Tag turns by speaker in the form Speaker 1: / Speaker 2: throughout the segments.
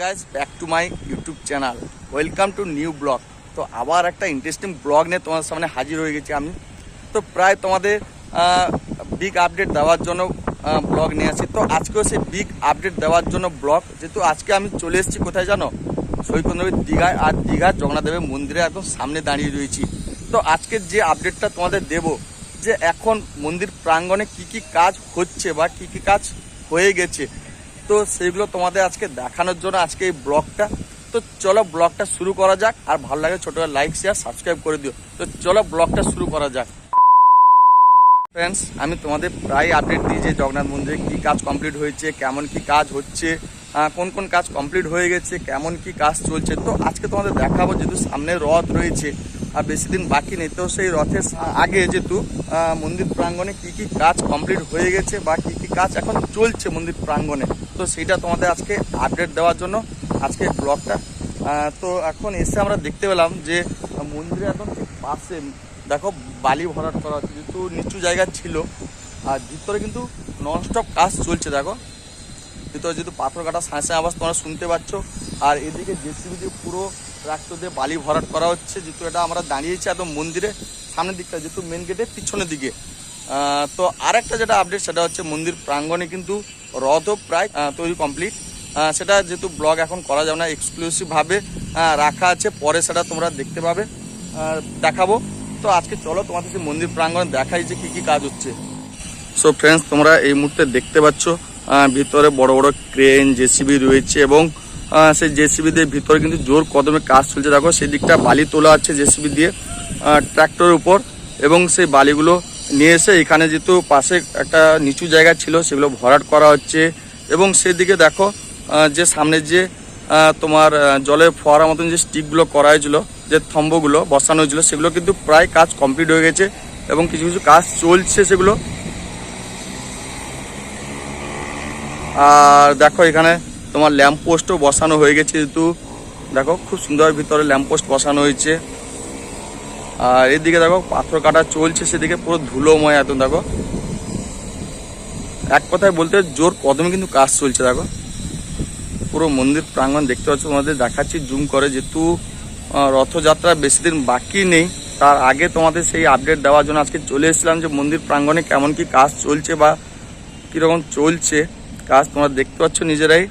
Speaker 1: Guys, back to my YouTube channel. Welcome to new blog. তো আবার একটা interesting blog নিয়ে তোমাদের সামনে হাজির হয়ে গেছি আমি। তো প্রায় তোমাদের বিগ আপডেট দেওয়ার জন্য ব্লগ নিয়ে আসি। তো আজকেও সেই বিগ আপডেট দেওয়ার জন্য ব্লগ, যেহেতু আজকে আমি চলে এসেছি কোথায় জানো, সৈকত নদীর দীঘায়। আর দীঘার জগন্নাথ দেবের মন্দিরে একদম সামনে দাঁড়িয়ে রয়েছি। তো আজকের যে আপডেটটা তোমাদের দেব, যে এখন মন্দির প্রাঙ্গণে কি কি কাজ হচ্ছে বা কি কি কাজ হয়ে গেছে, তো সেইগুলো তোমাদের আজকে দেখানোর জন্য আজকে এই ব্লগটা। তো চলো ব্লগটা শুরু করা যাক। আর ভালো লাগে ছোট লাইক শেয়ার সাবস্ক্রাইব করে দিও। তো চলো ব্লগটা শুরু করা যাক। ফ্রেন্ডস, আমি তোমাদের প্রায় আপডেট দিই যে জগন্নাথ মন্দিরে কী কাজ কমপ্লিট হয়েছে, কেমন কি কাজ হচ্ছে, কোন কোন কাজ কমপ্লিট হয়ে গেছে, কেমন কি কাজ চলছে। তো আজকে তোমাদের দেখাবো, যেহেতু সামনে রথ রয়েছে আর বেশি দিন বাকি নেই। তো সেই রথের আগে যেহেতু মন্দির প্রাঙ্গণে কি কি কাজ কমপ্লিট হয়ে গেছে বা কি কি কাজ এখন চলছে মন্দির প্রাঙ্গণে, তো সেইটা তোমাদের আজকে আপডেট দেওয়ার জন্য আজকে ব্লগটা। তো এখন এসে আমরা দেখতে পেলাম যে মন্দিরে একদম ঠিক পাশে দেখো বালি ভরাট করা হচ্ছে, যেহেতু নিচু জায়গা ছিল। আর ভিতরে কিন্তু ননস্টপ কাজ চলছে। দেখো ভিতরে যেহেতু পাথর কাটা সাঁয়ে আওয়াজ তোমরা শুনতে পাচ্ছ। আর এদিকে জেসিবি দিয়ে পুরো ট্রাক্টর দিয়ে বালি ভরাট করা হচ্ছে, যেহেতু এটা আমরা দাঁড়িয়েছি একদম মন্দিরের সামনের দিকটা, যেহেতু মেন গেটের পিছনের দিকে। তো আরেকটা যেটা আপডেট, সেটা হচ্ছে মন্দির প্রাঙ্গণে কিন্তু রথও প্রায় তৈরি কমপ্লিট। সেটা যেহেতু ব্লগ এখন করা যাবে না, এক্সক্লুসিভভাবে রাখা আছে, পরে সেটা তোমরা দেখতে পাবে, দেখাবো। তো আজকে চলো তোমাদের মন্দির প্রাঙ্গণে দেখাই যে কী কী কাজ হচ্ছে। সো ফ্রেন্ডস, তোমরা এই মুহূর্তে দেখতে পাচ্ছ ভিতরে বড় বড় ক্রেন জেসিবি রয়েছে, এবং সেই জেসিবি দিয়ে ভিতরে কিন্তু জোর কদমে কাজ চলছে। দেখো সেই দিকটা বালি তোলা আছে জেসিবি দিয়ে ট্র্যাক্টরের উপর, এবং সেই বালিগুলো নিয়ে এসে এখানে যেহেতু পাশে একটা নিচু জায়গা ছিল সেগুলো ভরাট করা হচ্ছে। এবং সেদিকে দেখো যে সামনে যে তোমার জলের ফোয়ারা মতন যে স্টিকগুলো করা হয়েছিল, যে স্তম্ভগুলো বসানো হয়েছিল, সেগুলো কিন্তু প্রায় কাজ কমপ্লিট হয়ে গেছে এবং কিছু কিছু কাজ চলছে সেগুলো। আর দেখো এখানে তোমার ল্যাম্প পোস্টও বসানো হয়ে গেছে, যেহেতু দেখো খুব সুন্দর ভিতরে ল্যাম্প পোস্ট বসানো হয়েছে। আর এদিকে দেখো পাথর কাটা চলছে, সেদিকে পুরো ধুলোময় এত। দেখো এক কথায় বলতে জোর কদমে কিন্তু কাজ চলছে। দেখো পুরো মন্দির প্রাঙ্গণ দেখতে পাচ্ছ, তোমাদের দেখাচ্ছি জুম করে, যেহেতু রথযাত্রা বেশি দিন বাকি নেই, তার আগে তোমাদের সেই আপডেট দেওয়ার জন্য আজকে চলে এসেছিলাম যে মন্দির প্রাঙ্গণে কেমন কি কাজ চলছে বা কীরকম চলছে কাজ তোমরা দেখতে পাচ্ছ নিজেরাই।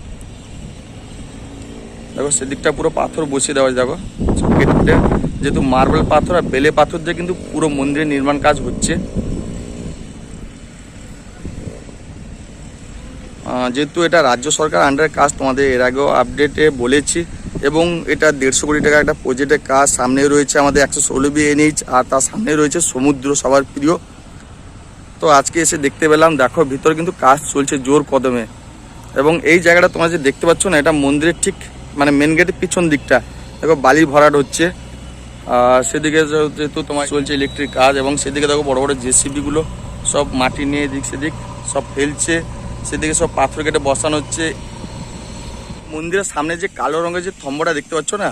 Speaker 1: দেখো সেদিকটা পুরো পাথর বসিয়ে দেওয়া, দেখো গেটটা যেহেতু মার্বেল পাথর আর বেলে পাথর দিয়ে কিন্তু পুরো মন্দিরের নির্মাণ কাজ হচ্ছে। যেহেতু এটা রাজ্য সরকার আন্ডারের কাজ, তোমাদের এর আগেও আপডেটে বলেছি, এবং এটা 150 কোটি টাকা একটা প্রজেক্টের কাজ। সামনে রয়েছে আমাদের 116B NH, আর তার সামনে রয়েছে সমুদ্র, সবার প্রিয়। তো আজকে এসে দেখতে পেলাম, দেখো ভিতরে কিন্তু কাজ চলছে জোর কদমে। এবং এই জায়গাটা তোমরা যে দেখতে পাচ্ছ না, এটা মন্দিরের ঠিক মানে মেন গেটের পিছন দিকটা। দেখো বালি ভরাট হচ্ছে, সেদিকে যেহেতু তোমার চলছে ইলেকট্রিক কাজ, এবং সেদিকে দেখো বড় বড় জেসিবিগুলো সব মাটি নিয়ে এদিক সেদিক সব ফেলছে, সেদিকে সব পাথর কেটে বসানো হচ্ছে। মন্দিরের সামনে যে কালো রঙের যে স্তম্ভটা দেখতে পাচ্ছ না,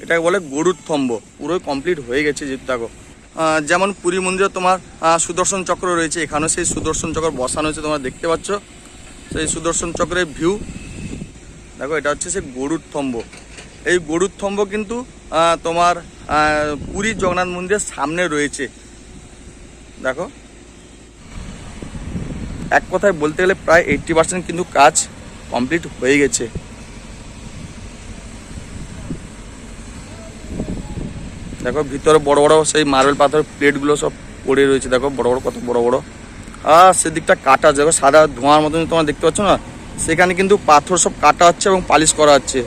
Speaker 1: এটাকে বলে গরুর স্তম্ভ, পুরোই কমপ্লিট হয়ে গেছে। যেহেতু দেখো যেমন পুরী মন্দিরে তোমার সুদর্শন চক্র রয়েছে, এখানেও সেই সুদর্শন চক্র বসানো হয়েছে, তোমরা দেখতে পাচ্ছ সেই সুদর্শন চক্রের ভিউ। দেখো এটা হচ্ছে সেই গরুর স্তম্ভ। এই গরুর স্তম্ভ কিন্তু তোমার পুরী জগন্নাথ মন্দিরের সামনে রয়েছে। দেখো এক কথায় বলতে গেলে প্রায় 80% কিন্তু কাজ কমপ্লিট হয়ে গেছে। দেখো ভিতরে বড় বড় সেই মার্বেল পাথর প্লেটগুলো সব পড়ে রয়েছে। দেখো বড় বড় কত বড় বড়। আর সেদিকটা কাটা, দেখো সাদা ধোঁয়ার মতন তোমরা দেখতে পাচ্ছ না, সেখানে কিন্তু পাথর সব কাটা হচ্ছে এবং পালিশ করা হচ্ছে।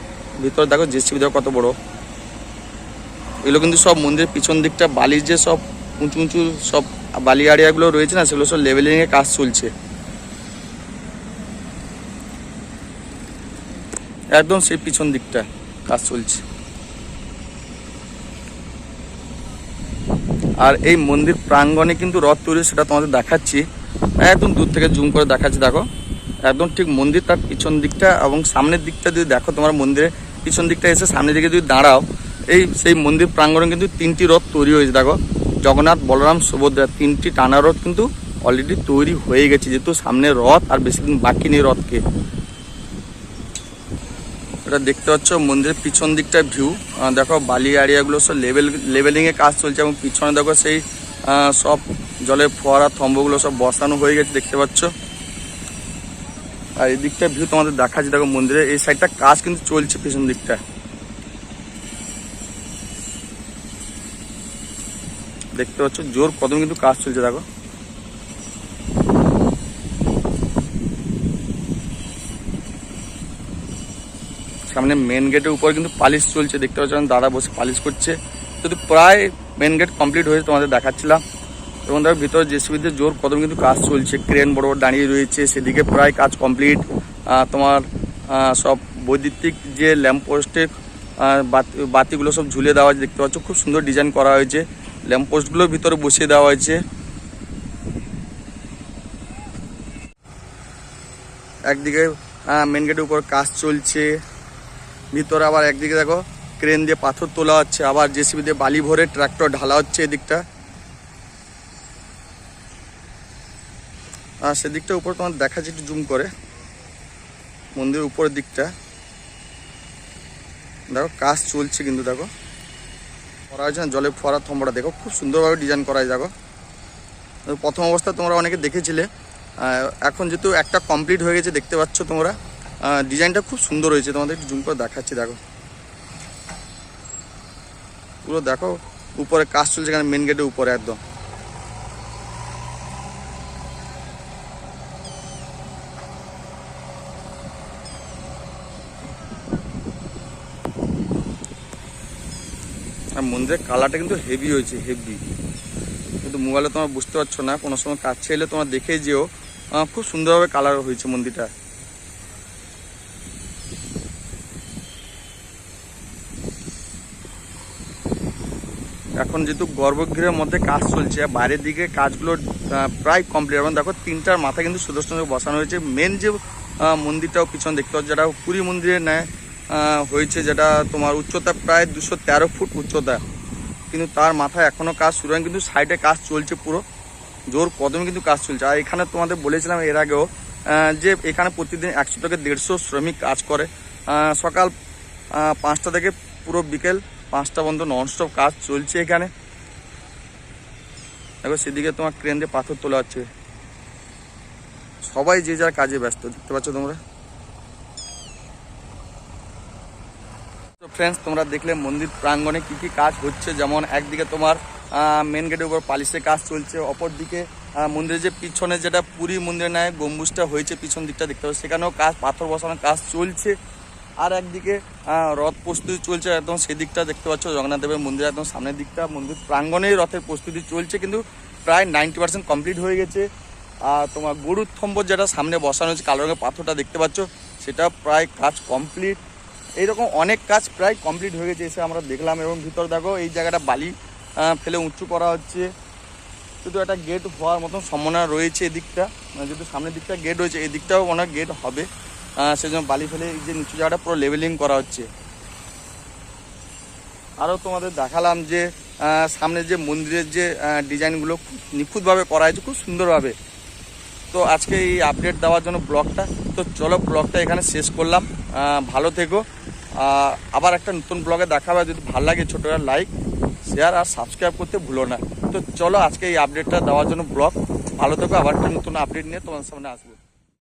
Speaker 1: ভিতরে দেখো জেসিবি দেখো কত বড়। এগুলো কিন্তু সব মন্দিরের পিছন দিকটা বালির যে সব উঁচু উঁচু সব বালি আড়িয়াগুলো রয়েছে না, সেগুলো সব লেভেলিংয়ে কাজ চলছে। একদম সেই পিছন দিকটা কাজ চলছে। আর এই মন্দির প্রাঙ্গণে কিন্তু রথ তৈরি, সেটা তোমাদের দেখাচ্ছি, একদম দূর থেকে জুম করে দেখাচ্ছি। দেখো একদম ঠিক মন্দির তার পিছন দিকটা এবং সামনের দিকটা যদি দেখো, তোমার মন্দিরের পিছন দিকটা এসে সামনের দিকে যদি দাঁড়াও, এই সেই মন্দির প্রাঙ্গণে কিন্তু 3টি রথ তৈরি হয়েছে। দেখো জগন্নাথ, বলরাম, সুভদ্রা 3টি টানা রথ কিন্তু অলরেডি তৈরি হয়ে গেছে, যেহেতু সামনে রথ আর বেশি দিন বাকি নেই রথকে। এটা দেখতে পাচ্ছ মন্দিরের পিছন দিকটা ভিউ। দেখো বালি এরিয়াগুলো সব লেভেলিংয়ে কাজ চলছে এবং পিছনে দেখো সেই সব জলের ফোয়ারা থম্বগুলো সব বসানো হয়ে গেছে দেখতে পাচ্ছ। আর এই দিকটা ভিউ তোমাদের দেখাচ্ছি, দেখো মন্দিরের এই সাইডটা কাজ কিন্তু চলছে পিছন দিকটা। দেখতে পাচ্ছ জোর কদম কিন্তু কাজ চলছে। দেখো সামনে মেন গেটের উপর কিন্তু পালিশ চলছে দেখতে পাচ্ছ, দাদা বসে পালিশ করছে। কিন্তু প্রায় মেন গেট কমপ্লিট হয়েছে তোমাদের দেখাচ্ছিলাম। এবং দেখো ভিতরে জেসিবিতে জোর কদম কিন্তু কাজ চলছে, ক্রেন বড় বড় দাঁড়িয়ে রয়েছে, সেদিকে প্রায় কাজ কমপ্লিট। তোমার সব বৈদ্যুতিক যে ল্যাম্প পোস্টে বাতিগুলো সব ঝুলিয়ে দেওয়া হয়েছে দেখতে পাচ্ছ, খুব সুন্দর ডিজাইন করা হয়েছে। ল্যাম্প পোস্টগুলো ভিতরে বসিয়ে দেওয়া হয়েছে। একদিকে মেন গেটের উপর কাজ চলছে, ভিতরে আবার একদিকে দেখো ক্রেন দিয়ে পাথর তোলা হচ্ছে, আবার জেসিবি দিয়ে বালি ভরে ট্রাক্টর ঢালা হচ্ছে এদিকটা। আর সেদিকটা উপর তোমার দেখাচ্ছি একটু জুম করে, মন্দিরের উপরের দিকটা দেখো কাজ চলছে কিন্তু দেখো করা হয়েছে না, জলের ফোয়ারা থম্বটা দেখো খুব সুন্দরভাবে ডিজাইন করা হয়। দেখো প্রথম অবস্থা তোমরা অনেকে দেখেছিলে, এখন যেহেতু একটা কমপ্লিট হয়ে গেছে দেখতে পাচ্ছ তোমরা, ডিজাইনটা খুব সুন্দর হয়েছে। তোমাদের একটু জুম করে দেখাচ্ছি, দেখো পুরো দেখো উপরে কাজ চলছে এখানে মেন গেটের উপরে একদম। আর মন্দিরের কালারটা কিন্তু হেভি হয়েছে, হেভি, কিন্তু মোবাইলে তোমরা বুঝতে পারছো না, কোনো সময় কাছে এলে তোমরা দেখে যেও, খুব সুন্দরভাবে কালার হয়েছে মন্দিরটা। এখন যেহেতু গর্ভগৃহের মধ্যে কাজ চলছে, বাইরের দিকে কাজগুলো প্রায় কমপ্লিট। এবং দেখো তিনটার মাথা কিন্তু সুদর্শন বসানো হয়েছে। মেন যে মন্দিরটাও পিছনে দেখতে পাচ্ছ, যেটা পুরী মন্দিরের ন্যায় হয়েছে, যেটা তোমার উচ্চতা প্রায় 213 ফুট উচ্চতা, কিন্তু তার মাথায় এখনও কাজ শুরু হয়, কিন্তু সাইডে কাজ চলছে পুরো জোর কদমে কিন্তু কাজ চলছে। আর এখানে তোমাদের বলেছিলাম এর আগেও যে এখানে প্রতিদিন 100 থেকে 150 শ্রমিক কাজ করে, সকাল 5টা থেকে পুরো বিকেল 5টা পর্যন্ত ননস্টপ কাজ চলছে এখানে। দেখো সেদিকে তোমার ক্রেন দিয়ে পাথর তোলা হচ্ছে, সবাই যে যার কাজে ব্যস্ত দেখতে পাচ্ছ তোমরা। তো ফ্রেন্ডস তোমরা দেখলে মন্দির প্রাঙ্গণে কি কি কাজ হচ্ছে, যেমন একদিকে তোমার মেন গেটের উপর পালিশের কাজ চলছে, অপরদিকে মন্দিরের যে পিছনে যেটা পুরী মন্দিরের ন্যায় গম্বুজটা হয়েছে পিছন দিকটা দেখতে পাচ্ছ, সেখানেও কাজ পাথর বসানোর কাজ চলছে। আর একদিকে রথ প্রস্তুতি চলছে একদম সেদিকটা দেখতে পাচ্ছ, জগন্নাথ দেবের মন্দির একদম সামনের দিকটা, মন্দির প্রাঙ্গণেই রথের প্রস্তুতি চলছে, কিন্তু প্রায় 90% কমপ্লিট হয়ে গেছে। আর তোমার গরুর থম্ব যেটা সামনে বসানো হয়েছে কালো রঙের পাথরটা দেখতে পাচ্ছ, সেটা প্রায় কাজ কমপ্লিট। এইরকম অনেক কাজ প্রায় কমপ্লিট হয়ে গেছে, এসে আমরা দেখলাম। এবং ভিতর দেখো এই জায়গাটা বালি ফেলে উঁচু করা হচ্ছে, শুধু একটা গেট হওয়ার মতন সম্ভাবনা রয়েছে এদিকটা, যেহেতু সামনের দিকটা গেট রয়েছে, এই দিকটাও অনেক গেট হবে, সেজন্য বালি ফেলে এই যে নিচু জায়গাটা পুরো লেভেলিং করা হচ্ছে। আরও তোমাদের দেখালাম যে সামনে যে মন্দিরের যে ডিজাইনগুলো নিখুঁতভাবে করা হয়েছে খুব সুন্দরভাবে। তো আজকে এই আপডেট দেওয়ার জন্য ব্লগটা, তো চলো ব্লগটা এখানে শেষ করলাম। ভালো থেকো, আবার একটা নতুন ব্লগে দেখা হবে। যদি ভালো লাগে ছোটো লাইক শেয়ার আর সাবস্ক্রাইব করতে ভুলো না। তো চলো আজকে এই আপডেটটা দেওয়ার জন্য ব্লগ, ভালো থেকো, আবার একটা নতুন আপডেট নিয়ে তোমাদের সামনে আসবো।